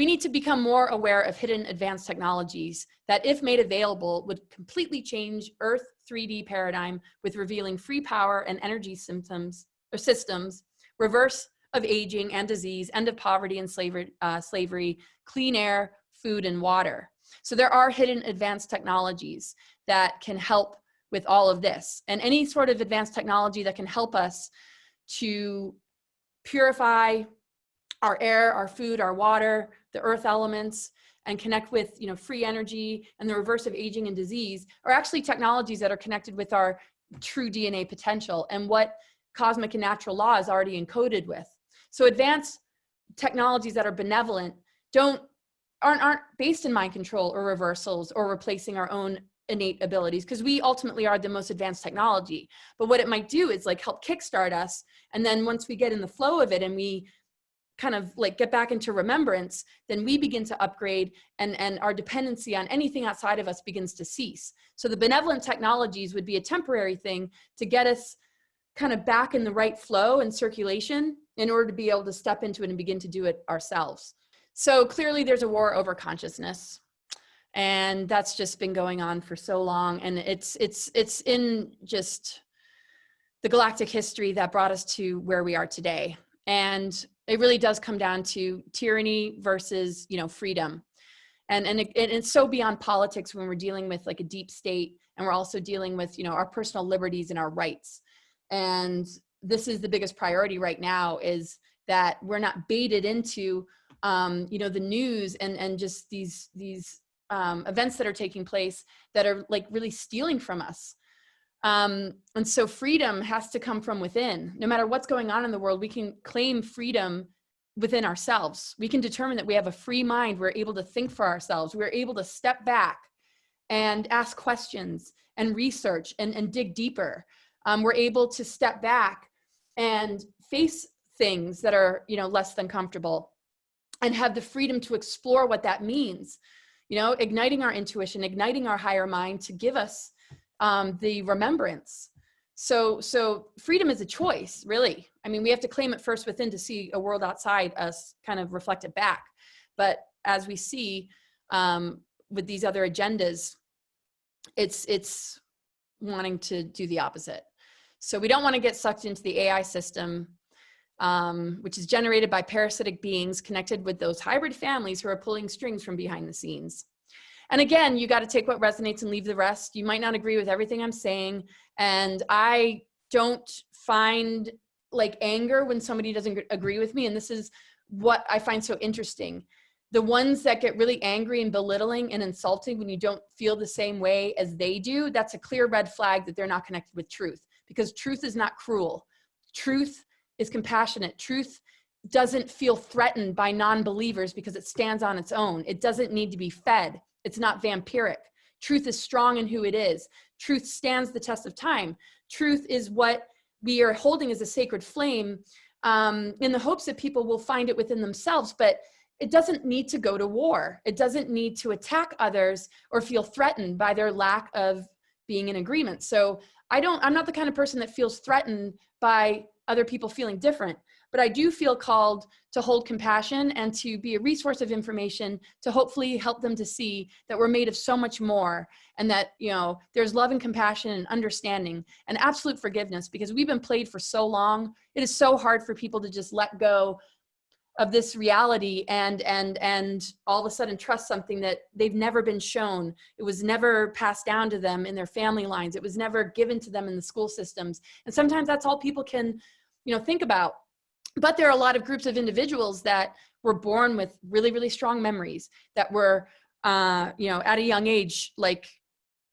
we need to become more aware of hidden advanced technologies that, if made available, would completely change Earth 3D paradigm with revealing free power and energy systems, reverse of aging and disease, end of poverty and slavery, clean air, food, and water. So there are hidden advanced technologies that can help with all of this. And any sort of advanced technology that can help us to purify our air, our food, our water, the earth elements, and connect with, you know, free energy and the reverse of aging and disease are actually technologies that are connected with our true DNA potential and what cosmic and natural law is already encoded with. So advanced technologies that are benevolent aren't based in mind control or reversals or replacing our own innate abilities, because we ultimately are the most advanced technology. But what it might do is like help kickstart us. And then once we get in the flow of it and we kind of like get back into remembrance, then we begin to upgrade, and our dependency on anything outside of us begins to cease. So the benevolent technologies would be a temporary thing to get us kind of back in the right flow and circulation in order to be able to step into it and begin to do it ourselves. So clearly there's a war over consciousness, and that's just been going on for so long. And it's in just the galactic history that brought us to where we are today. And it really does come down to tyranny versus, you know, freedom. And it's so beyond politics when we're dealing with like a deep state, and we're also dealing with, you know, our personal liberties and our rights. And this is the biggest priority right now, is that we're not baited into, you know, the news and just these events that are taking place that are like really stealing from us. And so freedom has to come from within. No matter what's going on in the world, we can claim freedom within ourselves. We can determine that we have a free mind. We're able to think for ourselves. We're able to step back and ask questions and research and dig deeper. We're able to step back and face things that are, you know, less than comfortable, and have the freedom to explore what that means, you know, igniting our intuition, igniting our higher mind to give us the remembrance. So freedom is a choice, really. I mean, we have to claim it first within to see a world outside us kind of reflect it back. But as we see with these other agendas, it's wanting to do the opposite. So we don't want to get sucked into the AI system, which is generated by parasitic beings connected with those hybrid families who are pulling strings from behind the scenes. And again, you got to take what resonates and leave the rest. You might not agree with everything I'm saying. And I don't find like anger when somebody doesn't agree with me. And this is what I find so interesting. The ones that get really angry and belittling and insulting when you don't feel the same way as they do, that's a clear red flag that they're not connected with truth, because truth is not cruel. Truth is compassionate. Truth doesn't feel threatened by non-believers because it stands on its own. It doesn't need to be fed. It's not vampiric. Truth is strong in who it is. Truth stands the test of time. Truth is what we are holding as a sacred flame, in the hopes that people will find it within themselves. But it doesn't need to go to war. It doesn't need to attack others or feel threatened by their lack of being in agreement. So I'm not the kind of person that feels threatened by other people feeling different, but I do feel called to hold compassion and to be a resource of information to hopefully help them to see that we're made of so much more, and that, you know, there's love and compassion and understanding and absolute forgiveness, because we've been played for so long. It is so hard for people to just let go of this reality and all of a sudden trust something that they've never been shown. It was never passed down to them in their family lines. It was never given to them in the school systems. And sometimes that's all people can, you know, think about. But there are a lot of groups of individuals that were born with really, really strong memories, that were, you know, at a young age, like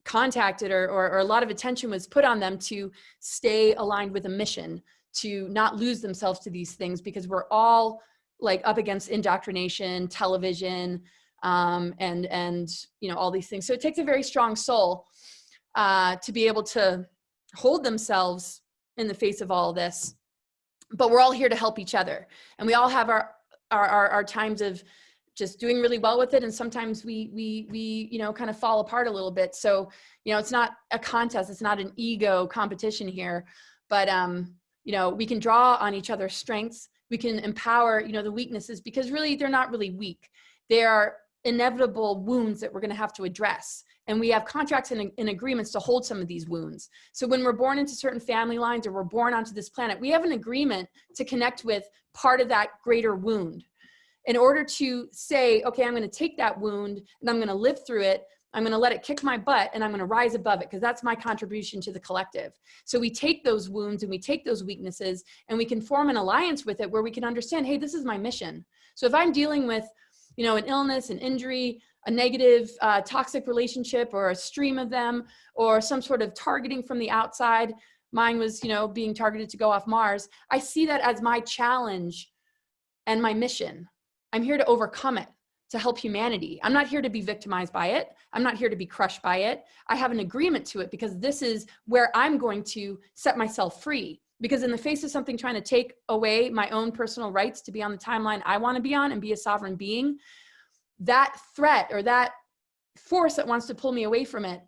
contacted or a lot of attention was put on them to stay aligned with a mission, to not lose themselves to these things, because we're all like up against indoctrination, television, and you know, all these things. So it takes a very strong soul to be able to hold themselves in the face of all this. But we're all here to help each other, and we all have our times of just doing really well with it, and sometimes we you know, kind of fall apart a little bit. So, you know, it's not a contest, it's not an ego competition here, but you know, we can draw on each other's strengths. We can empower, you know, the weaknesses, because really they're not really weak. There are inevitable wounds that we're going to have to address. And we have contracts and agreements to hold some of these wounds. So when we're born into certain family lines or we're born onto this planet, we have an agreement to connect with part of that greater wound in order to say, okay, I'm going to take that wound and I'm going to live through it. I'm going to let it kick my butt and I'm going to rise above it because that's my contribution to the collective. So we take those wounds and we take those weaknesses and we can form an alliance with it where we can understand, hey, this is my mission. So if I'm dealing with, you know, an illness, an injury, a negative toxic relationship or a stream of them, or some sort of targeting from the outside, mine was, you know, being targeted to go off Mars. I see that as my challenge and my mission. I'm here to overcome it, to help humanity. I'm not here to be victimized by it. I'm not here to be crushed by it. I have an agreement to it because this is where I'm going to set myself free. Because in the face of something trying to take away my own personal rights to be on the timeline I want to be on and be a sovereign being, that threat or that force that wants to pull me away from it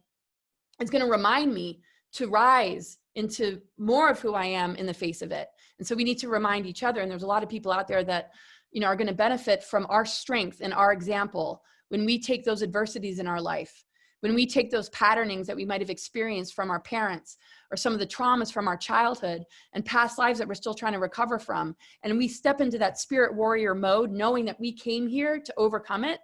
is going to remind me to rise into more of who I am in the face of it. And so we need to remind each other. And there's a lot of people out there that, you know, are going to benefit from our strength and our example when we take those adversities in our life, when we take those patternings that we might have experienced from our parents or some of the traumas from our childhood and past lives that we're still trying to recover from. And we step into that spirit warrior mode, knowing that we came here to overcome it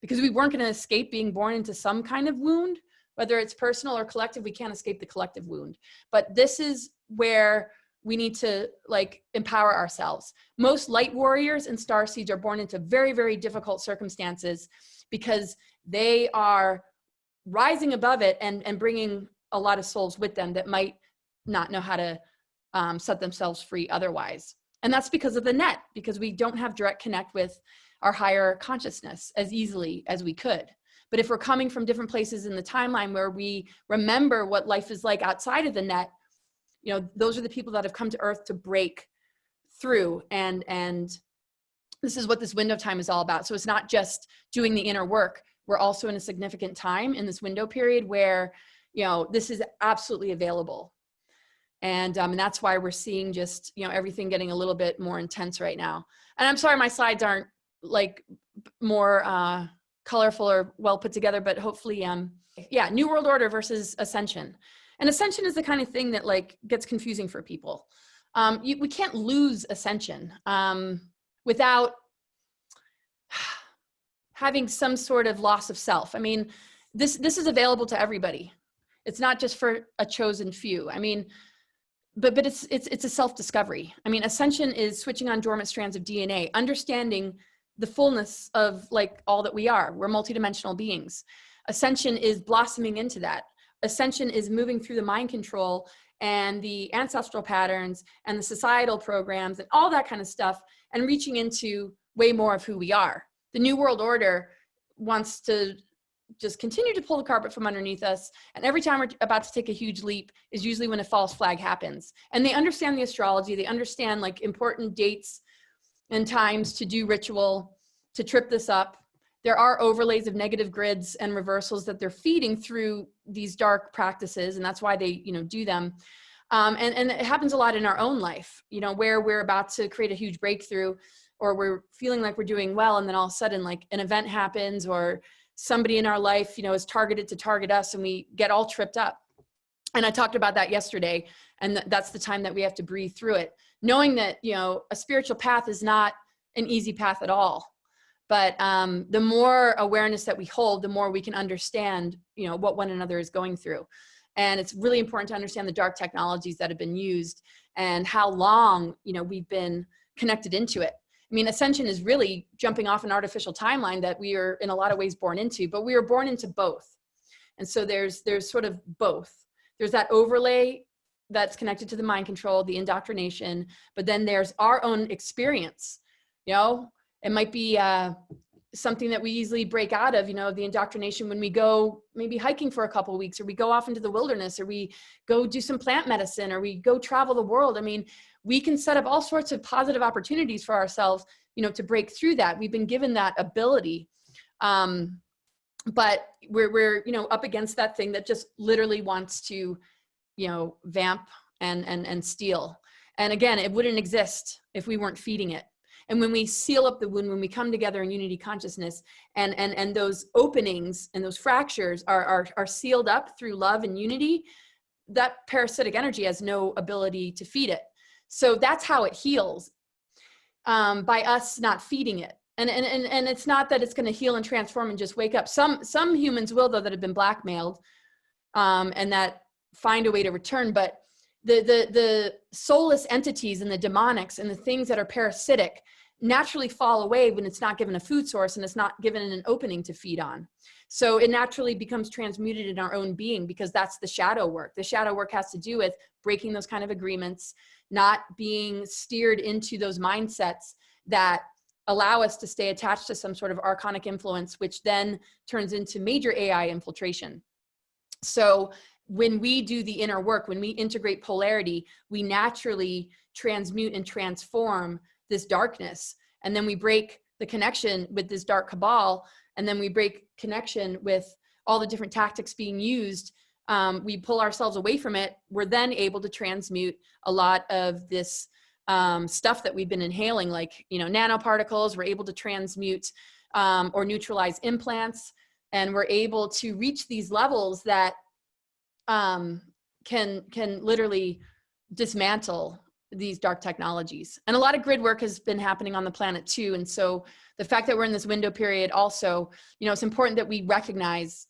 because we weren't going to escape being born into some kind of wound, whether it's personal or collective. We can't escape the collective wound. But this is where we need to like empower ourselves. Most light warriors and starseeds are born into very, very difficult circumstances because they are rising above it and bringing a lot of souls with them that might not know how to set themselves free otherwise. And that's because of the net, because we don't have direct connect with our higher consciousness as easily as we could. But if we're coming from different places in the timeline where we remember what life is like outside of the net, you know, those are the people that have come to Earth to break through. And this is what this window time is all about. So it's not just doing the inner work. We're also in a significant time in this window period where, you know, this is absolutely available. And that's why we're seeing just, you know, everything getting a little bit more intense right now. And I'm sorry, my slides aren't like more colorful or well put together, but hopefully, yeah, New World Order versus Ascension. And Ascension is the kind of thing that like gets confusing for people. We can't lose Ascension without having some sort of loss of self. I mean, this is available to everybody. It's not just for a chosen few. I mean, but it's a self-discovery. I mean, Ascension is switching on dormant strands of DNA, understanding the fullness of like all that we are. We're multidimensional beings. Ascension is blossoming into that. Ascension is moving through the mind control and the ancestral patterns and the societal programs and all that kind of stuff and reaching into way more of who we are. The New World Order wants to just continue to pull the carpet from underneath us. And every time we're about to take a huge leap is usually when a false flag happens. And they understand the astrology. They understand like important dates and times to do ritual, to trip this up. There are overlays of negative grids and reversals that they're feeding through these dark practices. And that's why they, you know, do them. And it happens a lot in our own life, you know, where we're about to create a huge breakthrough or we're feeling like we're doing well. And then all of a sudden, like an event happens or somebody in our life, you know, is targeted to target us and we get all tripped up. And I talked about that yesterday. And that's the time that we have to breathe through it, knowing that, you know, a spiritual path is not an easy path at all. But the more awareness that we hold, the more we can understand, you know, what one another is going through. And it's really important to understand the dark technologies that have been used and how long, you know, we've been connected into it. I mean, Ascension is really jumping off an artificial timeline that we are in a lot of ways born into, but we are born into both. And so there's sort of both. There's that overlay that's connected to the mind control, the indoctrination, but then there's our own experience. You know, it might be something that we easily break out of, you know, the indoctrination when we go maybe hiking for a couple of weeks, or we go off into the wilderness, or we go do some plant medicine, or we go travel the world. I mean, we can set up all sorts of positive opportunities for ourselves, you know, to break through that. We've been given that ability. But we're, you know, up against that thing that just literally wants to, you know, vamp and steal. And again, it wouldn't exist if we weren't feeding it. And when we seal up the wound, when we come together in unity consciousness, and those openings and those fractures are sealed up through love and unity, that parasitic energy has no ability to feed it. So that's how it heals, by us not feeding it. And it's not that it's going to heal and transform and just wake up. Some humans will, though, that have been blackmailed, and that find a way to return. But the soulless entities and the demonics and the things that are parasitic naturally fall away when it's not given a food source and it's not given an opening to feed on. So it naturally becomes transmuted in our own being, because that's the shadow work. The shadow work has to do with breaking those kind of agreements, not being steered into those mindsets that allow us to stay attached to some sort of archonic influence, which then turns into major AI infiltration. So when we do the inner work, when we integrate polarity, we naturally transmute and transform this darkness. And then we break the connection with this dark cabal, and then we break connection with all the different tactics being used. We pull ourselves away from it. We're then able to transmute a lot of this stuff that we've been inhaling, like, nanoparticles. We're able to transmute or neutralize implants, and we're able to reach these levels that can literally dismantle these dark technologies. And a lot of grid work has been happening on the planet too. And so the fact that we're in this window period also, it's important that we recognize,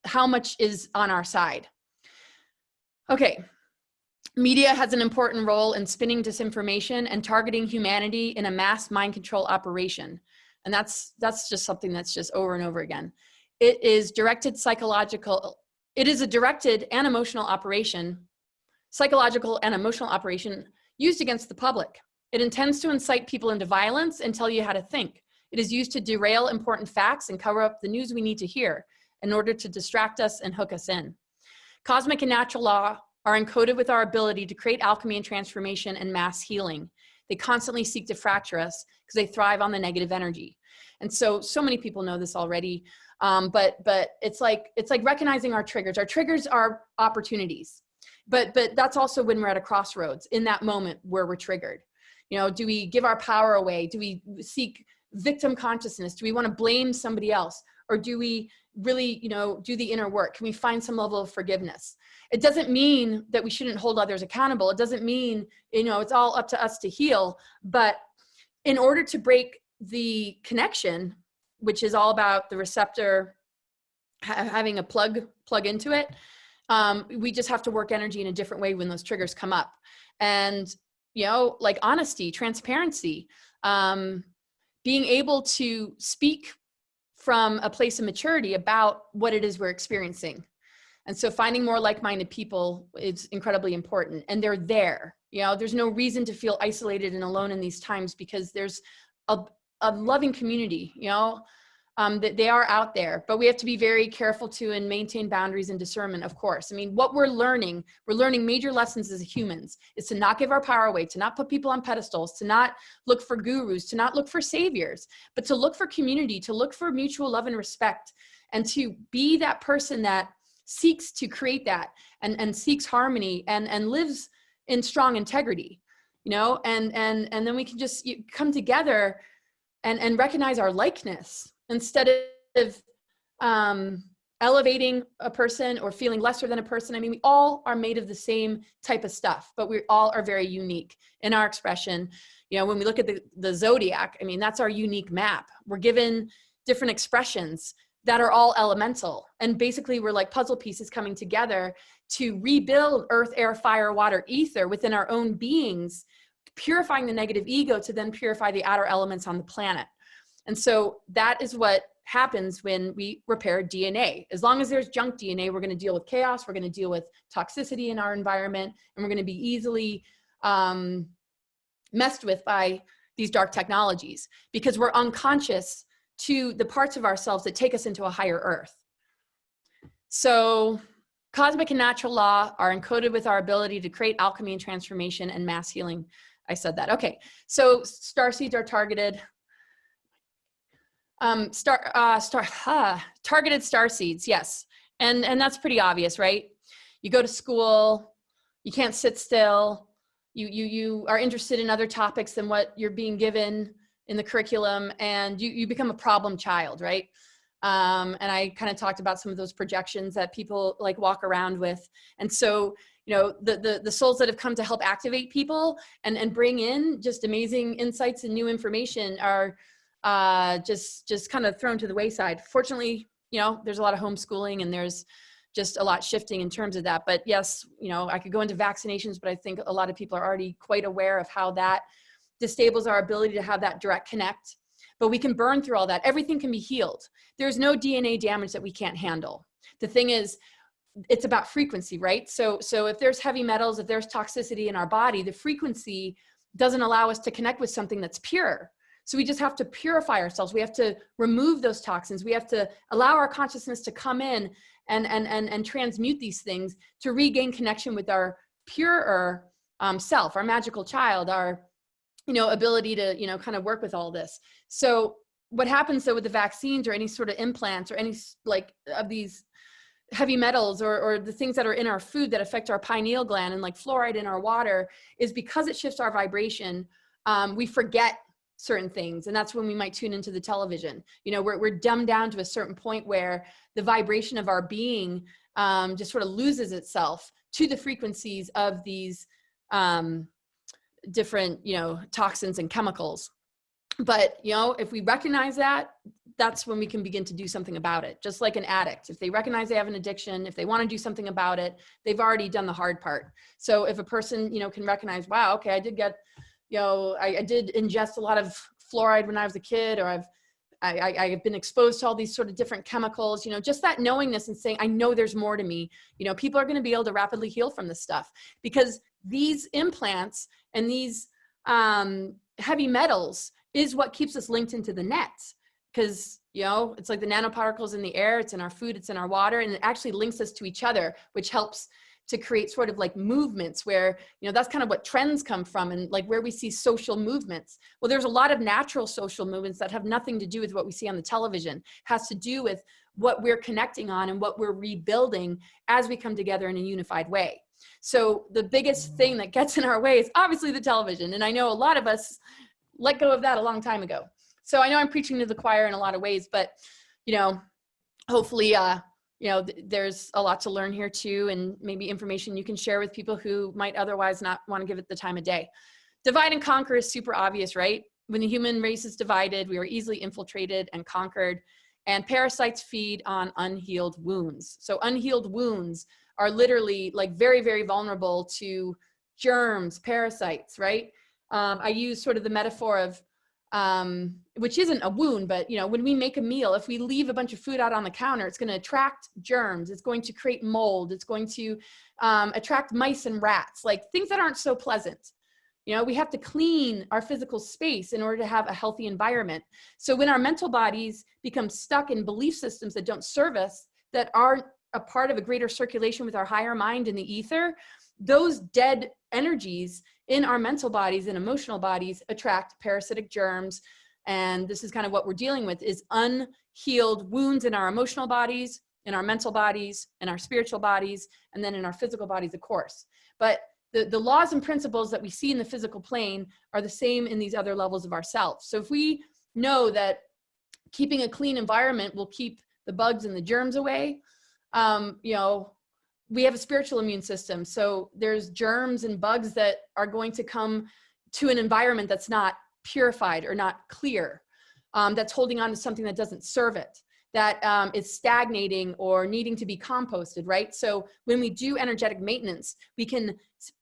how much is on our side. Okay. Media has an important role in spinning disinformation and targeting humanity in a mass mind control operation. And that's just something that's just over and over again. It is a directed and emotional operation, psychological and emotional operation used against the public. It intends to incite people into violence and tell you how to think. It is used to derail important facts and cover up the news we need to hear in order to distract us and hook us in. Cosmic and natural law are encoded with our ability to create alchemy and transformation and mass healing. They constantly seek to fracture us because they thrive on the negative energy. And so many people know this already. But it's like recognizing our triggers. Our triggers are opportunities, but that's also when we're at a crossroads in that moment where we're triggered. Do we give our power away? Do we seek victim consciousness? Do we want to blame somebody else? Or do we really, do the inner work? Can we find some level of forgiveness? It doesn't mean that we shouldn't hold others accountable. It doesn't mean, it's all up to us to heal. But in order to break the connection, which is all about the receptor having a plug into it, we just have to work energy in a different way when those triggers come up. And, like honesty, transparency, being able to speak from a place of maturity about what it is we're experiencing. And so finding more like-minded people is incredibly important. And they're there. There's no reason to feel isolated and alone in these times, because there's a loving community, that they are out there. But we have to be very careful too and maintain boundaries and discernment, of course. I mean, what we're learning major lessons as humans is to not give our power away, to not put people on pedestals, to not look for gurus, to not look for saviors, but to look for community, to look for mutual love and respect, and to be that person that seeks to create that and seeks harmony and lives in strong integrity, and then we can just come together and recognize our likeness, instead of elevating a person or feeling lesser than a person. I mean, we all are made of the same type of stuff, but we all are very unique in our expression. When we look at the zodiac, I mean, that's our unique map. We're given different expressions that are all elemental. And basically we're like puzzle pieces coming together to rebuild earth, air, fire, water, ether within our own beings, purifying the negative ego to then purify the outer elements on the planet. And so that is what happens when we repair DNA. As long as there's junk DNA, we're going to deal with chaos. We're going to deal with toxicity in our environment, and we're going to be easily messed with by these dark technologies, because we're unconscious to the parts of ourselves that take us into a higher earth. So cosmic and natural law are encoded with our ability to create alchemy and transformation and mass healing. I said that. Okay. So starseeds are targeted. Targeted starseeds, yes. And that's pretty obvious, right? You go to school, you can't sit still, you are interested in other topics than what you're being given in the curriculum, and you become a problem child, right? And I kind of talked about some of those projections that people like walk around with. And so, you know, the souls that have come to help activate people and bring in just amazing insights and new information are just kind of thrown to the wayside. Fortunately, you know, there's a lot of homeschooling and there's just a lot shifting in terms of that. But yes, you know, I could go into vaccinations, but I think a lot of people are already quite aware of how that disables our ability to have that direct connect. But we can burn through all that. Everything can be healed. There's no DNA damage that we can't handle. The thing is, it's about frequency, right? So if there's heavy metals, if there's toxicity in our body, the frequency doesn't allow us to connect with something that's pure. So we just have to purify ourselves. We have to remove those toxins. We have to allow our consciousness to come in and transmute these things to regain connection with our purer self, our magical child, our, you know, ability to, you know, kind of work with all this. So what happens though with the vaccines or any sort of implants or any like of these heavy metals or the things that are in our food that affect our pineal gland and like fluoride in our water is because it shifts our vibration. We forget certain things. And that's when we might tune into the television. You know, we're dumbed down to a certain point where the vibration of our being just sort of loses itself to the frequencies of these different, you know, toxins and chemicals. But, you know, if we recognize that, that's when we can begin to do something about it. Just like an addict, if they recognize they have an addiction, if they want to do something about it, they've already done the hard part. So if a person, you know, can recognize, wow, okay, I did get, you know, I did ingest a lot of fluoride when I was a kid, or I've been exposed to all these sort of different chemicals, you know, just that knowingness and saying, I know there's more to me, you know, people are going to be able to rapidly heal from this stuff because these implants and these heavy metals is what keeps us linked into the net. Because, you know, it's like the nanoparticles in the air, it's in our food, it's in our water, and it actually links us to each other, which helps to create sort of like movements where, you know, that's kind of what trends come from and like where we see social movements. Well, there's a lot of natural social movements that have nothing to do with what we see on the television. It has to do with what we're connecting on and what we're rebuilding as we come together in a unified way. So the biggest thing that gets in our way is obviously the television. And I know a lot of us let go of that a long time ago. So I know I'm preaching to the choir in a lot of ways, but, you know, hopefully, you know, there's a lot to learn here too, and maybe information you can share with people who might otherwise not want to give it the time of day. Divide and conquer is super obvious, right? When the human race is divided, we are easily infiltrated and conquered, and parasites feed on unhealed wounds. So unhealed wounds are literally like very, very vulnerable to germs, parasites, right? I use sort of the metaphor of, which isn't a wound, but, you know, when we make a meal, if we leave a bunch of food out on the counter, it's going to attract germs. It's going to create mold. It's going to attract mice and rats, like things that aren't so pleasant. You know, we have to clean our physical space in order to have a healthy environment. So when our mental bodies become stuck in belief systems that don't serve us, that aren't a part of a greater circulation with our higher mind in the ether, those dead energies in our mental bodies and emotional bodies attract parasitic germs. And this is kind of what we're dealing with, is unhealed wounds in our emotional bodies, in our mental bodies, in our spiritual bodies, and then in our physical bodies, of course. But the laws and principles that we see in the physical plane are the same in these other levels of ourselves. So if we know that keeping a clean environment will keep the bugs and the germs away, you know, we have a spiritual immune system. So there's germs and bugs that are going to come to an environment that's not purified or not clear, that's holding on to something that doesn't serve it, that is stagnating or needing to be composted, right? So when we do energetic maintenance, we can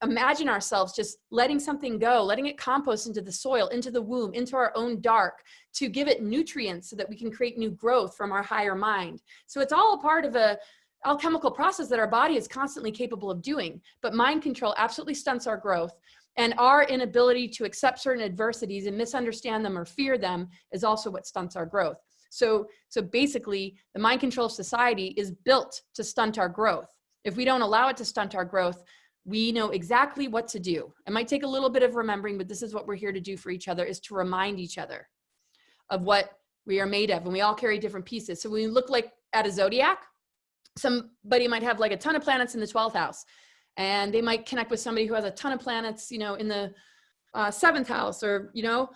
imagine ourselves just letting something go, letting it compost into the soil, into the womb, into our own dark, to give it nutrients so that we can create new growth from our higher mind. So it's all a part of a alchemical process that our body is constantly capable of doing, but mind control absolutely stunts our growth. And our inability to accept certain adversities and misunderstand them or fear them is also what stunts our growth. So basically, the mind control of society is built to stunt our growth. If we don't allow it to stunt our growth, we know exactly what to do. It might take a little bit of remembering, but this is what we're here to do for each other, is to remind each other of what we are made of. And we all carry different pieces. So when we look like at a zodiac, somebody might have like a ton of planets in the 12th house, and they might connect with somebody who has a ton of planets, you know, in the 7th house, or, you know,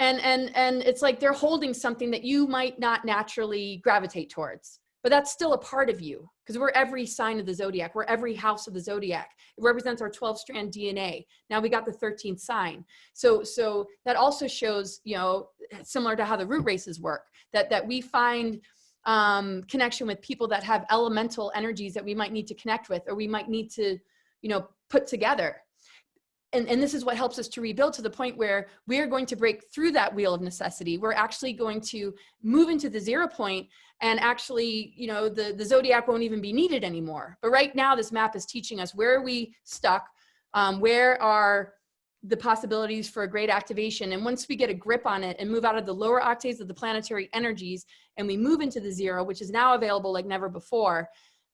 And it's like they're holding something that you might not naturally gravitate towards, but that's still a part of you, because we're every sign of the zodiac. We're every house of the zodiac. It represents our 12-strand DNA. Now we got the 13th sign. So that also shows, you know, similar to how the root races work, that we find connection with people that have elemental energies that we might need to connect with, or we might need to, you know, put together. And this is what helps us to rebuild to the point where we're going to break through that wheel of necessity. We're actually going to move into the 0 point, and actually, you know, the zodiac won't even be needed anymore. But right now, this map is teaching us where are we stuck, where are the possibilities for a great activation. And once we get a grip on it and move out of the lower octaves of the planetary energies, and we move into the 0, which is now available like never before,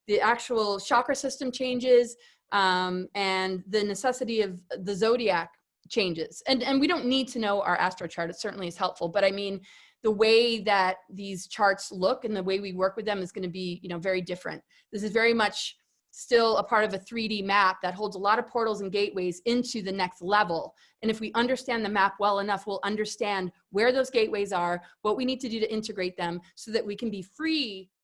the actual chakra system changes, and the necessity of the zodiac changes. And we don't need to know our astro chart. It certainly is helpful, but I mean, the way that these charts look and the way we work with them is going to be, you know, very different. This is very much still a part of a 3D map that holds a lot of portals and gateways into the next level. And if we understand the map well enough, we'll understand where those gateways are, what we need to do to integrate them so that we can be free